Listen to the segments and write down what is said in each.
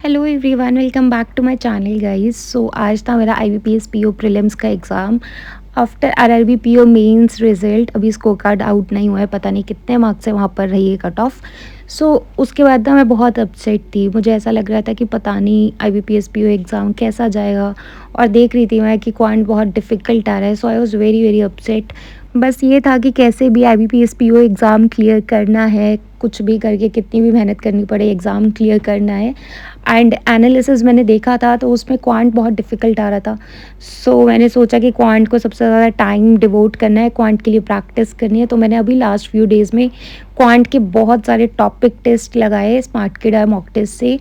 Hello everyone, welcome back to my channel guys. So आज था मेरा आईबीपीएस पीओ प्रीलिम्स का exam. After RRB PO mains result अभी score card out नहीं हुआ है, पता नहीं कितने मार्क्स से वहाँ पर रही है कट ऑफ। सो उसके बाद ना मैं बहुत अपसेट थी। मुझे ऐसा लग रहा था कि पता नहीं आईबीपीएस पीओ एग्ज़ाम कैसा जाएगा, और देख रही थी मैं कि क्वांट बहुत डिफ़िकल्ट आ रहा है। So I was very very upset. बस ये था कि कैसे भी आईबीपीएस पीओ एग्ज़ाम क्लियर करना है, कुछ भी करके कितनी भी मेहनत करनी पड़े एग्ज़ाम क्लियर करना है। एंड एनालिसिस मैंने देखा था तो उसमें क्वांट बहुत डिफ़िकल्ट आ रहा था। सो मैंने सोचा कि क्वांट को सबसे ज़्यादा टाइम डिवोट करना है, क्वांट के लिए प्रैक्टिस करनी है। तो मैंने अभी लास्ट फ्यू डेज़ में क्वांट के बहुत सारे टॉपिक टेस्ट लगाए स्मार्ट किड मॉक टेस्ट से,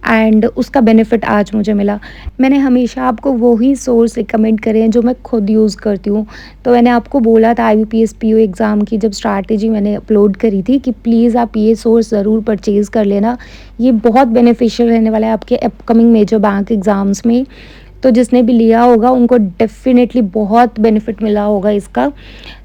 एंड उसका बेनिफिट आज मुझे मिला। मैंने हमेशा आपको वही सोर्स रिकमेंड करे हैं जो मैं खुद यूज़ करती हूँ। तो मैंने आपको बोला था आईबीपीएस पीओ एग्ज़ाम की जब स्ट्रैटेजी मैंने अपलोड करी थी कि प्लीज़ आप ये सोर्स ज़रूर परचेज़ कर लेना, ये बहुत बेनिफिशियल रहने वाला है आपके अपकमिंग मेजर बैंक एग्ज़ाम्स में। तो जिसने भी लिया होगा उनको डेफ़िनेटली बहुत बेनिफिट मिला होगा इसका।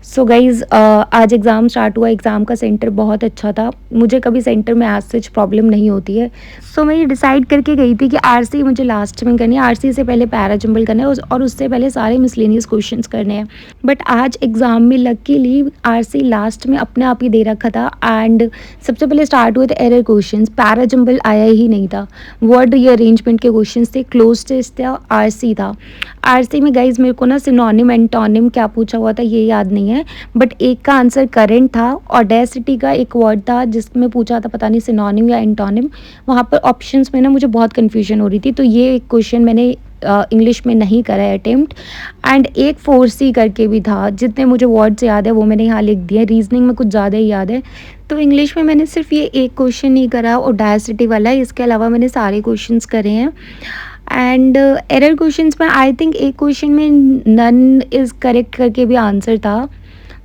सो गाइज़, आज एग्ज़ाम स्टार्ट हुआ। एग्ज़ाम का सेंटर बहुत अच्छा था। मुझे कभी सेंटर में एज़ सच प्रॉब्लम नहीं होती है। सो मैं ये डिसाइड करके गई थी कि आरसी मुझे लास्ट में करनी है। आरसी से पहले पैरा जंबल करना है और उससे पहले सारे मिसलेनियस क्वेश्चंस करने हैं। बट आज एग्ज़ाम में लकीली आरसी लास्ट में अपने आप ही दे रखा था, एंड सबसे पहले स्टार्ट हुए थे एरर क्वेश्चंस। पैरा जंबल आया ही नहीं था। वर्ड रीअरेंजमेंट के क्वेश्चंस थे, क्लोज टेस्ट था, आरसी था। आरसी में गाइज मेरे को ना सिनोनिम एंटोनिम क्या पूछा हुआ था ये याद नहीं है, बट एक का आंसर करंट था। ऑडेसिटी का एक वर्ड था जिसमें पूछा था पता नहीं सिनोनिम या एंटोनिम। वहाँ पर ऑप्शंस में ना मुझे बहुत कन्फ्यूजन हो रही थी, तो ये एक क्वेश्चन मैंने इंग्लिश में नहीं करा है अटेम्प्ट। एंड एक 4C करके भी था, जितने मुझे वर्ड्स याद है वो मैंने यहाँ लिख दिए। रीजनिंग में कुछ ज़्यादा ही याद है। तो इंग्लिश में मैंने सिर्फ ये एक क्वेश्चन नहीं करा ऑडेसिटी वाला, इसके अलावा मैंने सारे क्वेश्चंस करे हैं। एंड एरर क्वेश्चंस में आई थिंक एक क्वेश्चन में नन इज़ करेक्ट करके भी आंसर था,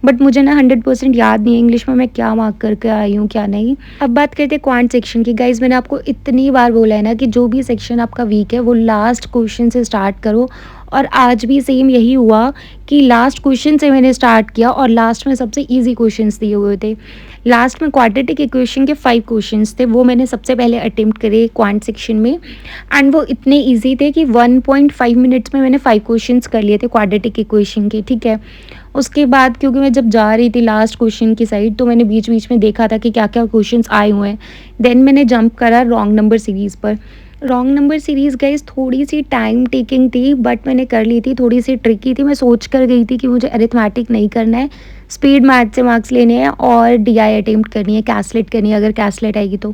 बट मुझे ना 100% याद नहीं है इंग्लिश में मैं क्या मार्क करके आई हूँ क्या नहीं। अब बात करते हैं क्वांट सेक्शन की। गाइज मैंने आपको इतनी बार बोला है ना कि जो भी सेक्शन आपका वीक है वो लास्ट क्वेश्चन से स्टार्ट करो, और आज भी सेम यही हुआ कि लास्ट क्वेश्चन से मैंने स्टार्ट किया और लास्ट में सबसे इजी क्वेश्चंस दिए हुए थे। लास्ट में क्वाड्रेटिक इक्वेशन के 5 क्वेश्चंस थे, वो मैंने सबसे पहले अटेम्प्ट करे क्वांट सेक्शन में, एंड वो इतने इजी थे कि 1.5 मिनट्स में मैंने 5 क्वेश्चंस कर लिए थे क्वाड्रेटिक इक्वेशन के। ठीक है, उसके बाद क्योंकि मैं जब जा रही थी लास्ट क्वेश्चन की साइड तो मैंने बीच बीच में देखा था कि क्या क्या क्वेश्चंस आए हुए हैं। देन मैंने जंप करा रॉन्ग नंबर सीरीज़ पर। रॉन्ग नंबर सीरीज़ गाइस थोड़ी सी टाइम टेकिंग थी, बट मैंने कर ली थी। थोड़ी सी ट्रिकी थी। मैं सोच कर गई थी कि मुझे अरिथमेटिक नहीं करना है, स्पीड मैथ से मार्क्स लेने हैं और डीआई अटेम्प्ट करनी है, कैसलेट करनी है अगर कैसलेट आएगी तो।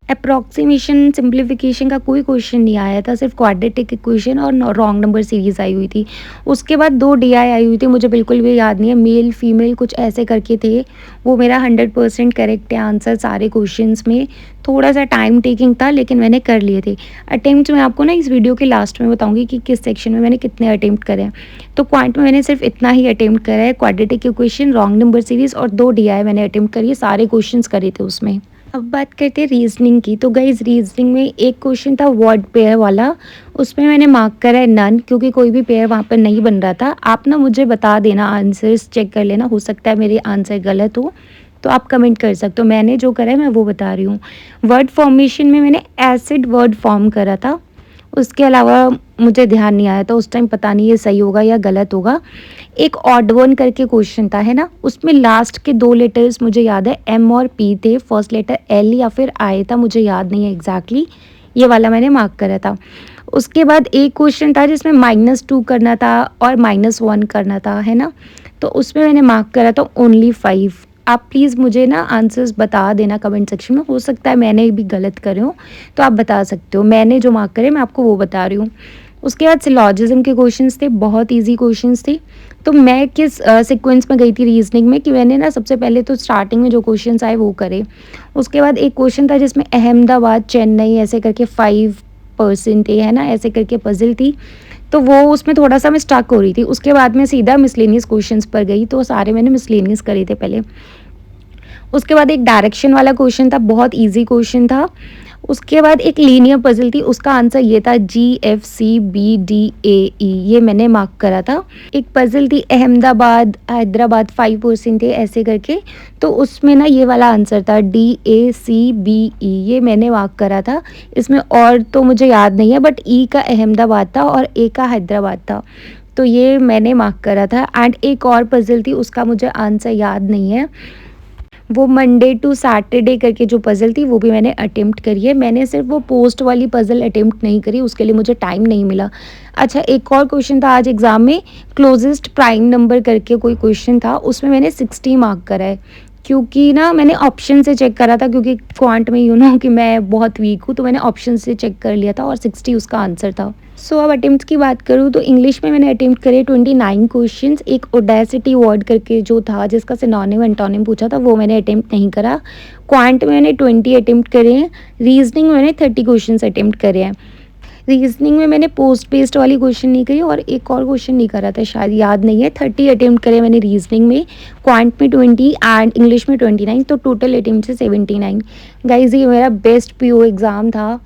अप्रॉक्सीमेशन सिंप्लीफिकेशन का कोई क्वेश्चन नहीं आया था, सिर्फ क्वाड्रेटिक इक्वेशन और रॉन्ग नंबर सीरीज़ आई हुई थी। उसके बाद 2 डीआई आई हुई थी, मुझे बिल्कुल भी याद नहीं है, मेल फीमेल कुछ ऐसे करके थे। वो मेरा 100% करेक्ट है आंसर सारे क्वेश्चंस में। थोड़ा सा टाइम टेकिंग था लेकिन मैंने कर लिए थे अटेम्प्ट। मैं आपको ना इस वीडियो के लास्ट में बताऊंगी कि किस सेक्शन में मैंने कितने अटेम्प्ट करे हैं। तो क्वांट में मैंने सिर्फ इतना ही अटेम्प्ट करा है, quadratic equation, wrong number series और 2 डीआई मैंने अटेम्प्ट करी है, सारे क्वेश्चंस करे थे उसमें। अब बात करते हैं रीजनिंग की। तो गाइज रीजनिंग में एक क्वेश्चन था वर्ड पेयर वाला, उसमें मैंने मार्क करा है नन, क्योंकि कोई भी पेयर वहाँ पर नहीं बन रहा था। आप ना मुझे बता देना, आंसर्स चेक कर लेना, हो सकता है मेरे आंसर गलत हो तो आप कमेंट कर सकते हो। मैंने जो करा है मैं वो बता रही हूँ। वर्ड फॉर्मेशन में मैंने एसिड वर्ड फॉर्म करा था, उसके अलावा मुझे ध्यान नहीं आया था उस टाइम, पता नहीं ये सही होगा या गलत होगा। एक ऑड वन करके क्वेश्चन था है ना, उसमें लास्ट के 2 लेटर्स मुझे याद है एम और पी थे, फर्स्ट लेटर एल या फिर आई था, मुझे याद नहीं है एग्जैक्टली। ये वाला मैंने मार्क करा था। उसके बाद एक क्वेश्चन था जिसमें -2 करना था और -1 करना था है ना, तो उसमें मैंने मार्क करा था ओनली 5। आप प्लीज़ मुझे ना आंसर्स बता देना कमेंट सेक्शन में, हो सकता है मैंने भी गलत करे हो तो आप बता सकते हो। मैंने जो मार्क करे मैं आपको वो बता रही हूँ। उसके बाद सिलॉजिज्म के क्वेश्चंस थे, बहुत इजी क्वेश्चंस थे। तो मैं किस सीक्वेंस में गई थी रीजनिंग में कि मैंने ना सबसे पहले तो स्टार्टिंग में जो क्वेश्चंस आए वो करे। उसके बाद एक क्वेश्चन था जिसमें अहमदाबाद चेन्नई ऐसे करके 5% थे है ना, ऐसे करके पजल थी, तो वो उसमें थोड़ा सा मैं स्टक हो रही थी। उसके बाद मैं सीधा मिसलेनियस क्वेश्चंस पर गई, तो सारे मैंने मिसलेनियस करे थे पहले। उसके बाद एक डायरेक्शन वाला क्वेश्चन था, बहुत इजी क्वेश्चन था। उसके बाद एक लीनियर पज़ल थी, उसका आंसर ये था GFCBDAE, ये मैंने मार्क करा था। एक पज़ल थी अहमदाबाद, हैदराबाद 5% थे ऐसे करके, तो उसमें ना ये वाला आंसर था DACBE, ये मैंने मार्क करा था। इसमें और तो मुझे याद नहीं है, बट ई का अहमदाबाद था और ए का हैदराबाद था, तो ये मैंने मार्क करा था। एंड एक और पज़ल थी, उसका मुझे आंसर याद नहीं है, वो मंडे टू सैटरडे करके जो पज़ल थी वो भी मैंने अटेम्प्ट करी है। मैंने सिर्फ वो पोस्ट वाली पज़ल अटेम्प्ट नहीं करी, उसके लिए मुझे टाइम नहीं मिला। अच्छा, एक और क्वेश्चन था आज एग्ज़ाम में, क्लोजेस्ट प्राइम नंबर करके कोई क्वेश्चन था, उसमें मैंने 60 मार्क करा है, क्योंकि ना मैंने ऑप्शन से चेक करा था, क्योंकि क्वांट में कि मैं बहुत वीक हूँ, तो मैंने ऑप्शन से चेक कर लिया था और 60 उसका आंसर था। सो अब अटेम्प्ट्स की बात करूँ तो इंग्लिश में मैंने अटेम्प्ट करे 29 क्वेश्चंस। एक ओडेसिटी वर्ड करके जो था जिसका सिनोनिम एंटोनिम पूछा था, वो मैंने अटेम्प्ट नहीं करा। क्वांट में मैंने 20 अटेम्प्ट करे हैं। रीजनिंग में मैंने 30 क्वेश्चंस अटेम्प्ट करे हैं। रीजनिंग में मैंने पोस्ट बेस्ड वाली क्वेश्चन नहीं करी और एक और क्वेश्चन नहीं करा था, शायद याद नहीं है। 30 अटेम्प्ट करे मैंने रीजनिंग में, क्वांट में 20 एंड इंग्लिश में 29, तो टोटल अटेम्प्ट से 79। गाइज ये मेरा बेस्ट पीओ एग्ज़ाम था।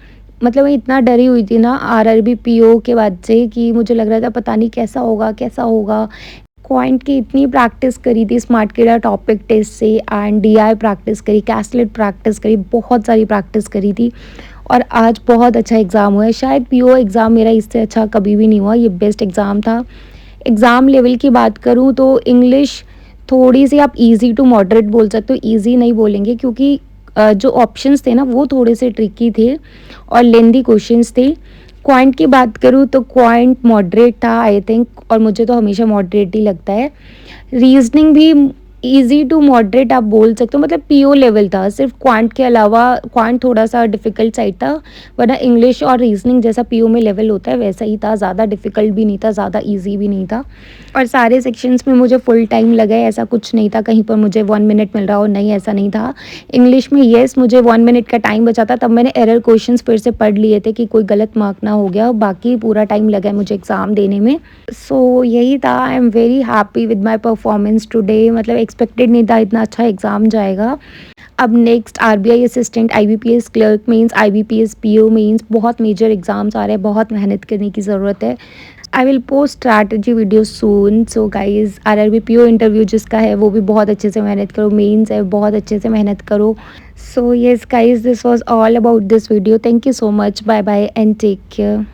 मतलब मैं इतना डरी हुई थी ना आरआरबी पीओ के बाद से, कि मुझे लग रहा था पता नहीं कैसा होगा कैसा होगा। क्वांट की इतनी प्रैक्टिस करी थी स्मार्टकीड़ा टॉपिक टेस्ट से, एंड डीआई प्रैक्टिस करी, कैसलेट प्रैक्टिस करी, बहुत सारी प्रैक्टिस करी थी, और आज बहुत अच्छा एग्ज़ाम हुआ है। शायद पीओ एग्ज़ाम मेरा इससे अच्छा कभी भी नहीं हुआ, ये बेस्ट एग्ज़ाम था। एग्ज़ाम लेवल की बात करूँ तो इंग्लिश थोड़ी सी आप इजी टू मॉडरेट बोल सकते हो, इजी नहीं बोलेंगे क्योंकि जो ऑप्शंस थे ना वो थोड़े से ट्रिकी थे और लेंदी क्वेश्चंस थे। क्वांट की बात करूँ तो क्वांट मॉडरेट था आई थिंक, और मुझे तो हमेशा मॉडरेट ही लगता है। रीजनिंग भी इजी टू मॉडरेट आप बोल सकते हो, मतलब पीओ लेवल था, सिर्फ क्वांट के अलावा क्वांट थोड़ा सा डिफ़िकल्ट साइड था, वरना इंग्लिश और रीजनिंग जैसा पीओ में लेवल होता है वैसा ही था, ज़्यादा डिफ़िकल्ट भी नहीं था, ज़्यादा इजी भी नहीं था। और सारे सेक्शंस में मुझे फुल टाइम लगा है, ऐसा कुछ नहीं था कहीं पर मुझे 1 मिनट मिल रहा हो, नहीं ऐसा नहीं था। इंग्लिश में येस मुझे 1 मिनट का टाइम बचा था, तब मैंने एरर क्वेश्चंस फिर से पढ़ लिए थे कि कोई गलत मार्क ना हो गया, बाकी पूरा टाइम लगा है मुझे एग्ज़ाम देने में। सो यही था, I am very happy with my performance today, मतलब एक्सपेक्टेड नहीं था इतना अच्छा एग्ज़ाम जाएगा। अब next RBI assistant, IBPS clerk mains, IBPS PO mains, बहुत मेजर एग्ज़ाम्स आ रहे हैं, बहुत मेहनत करने की ज़रूरत है। I will post strategy video soon. So guys RRB PO interview जिसका है वो भी बहुत अच्छे से मेहनत करो, मेंस है बहुत अच्छे से मेहनत करो। So yes guys, this was all about this video. Thank you so much, bye bye and take care.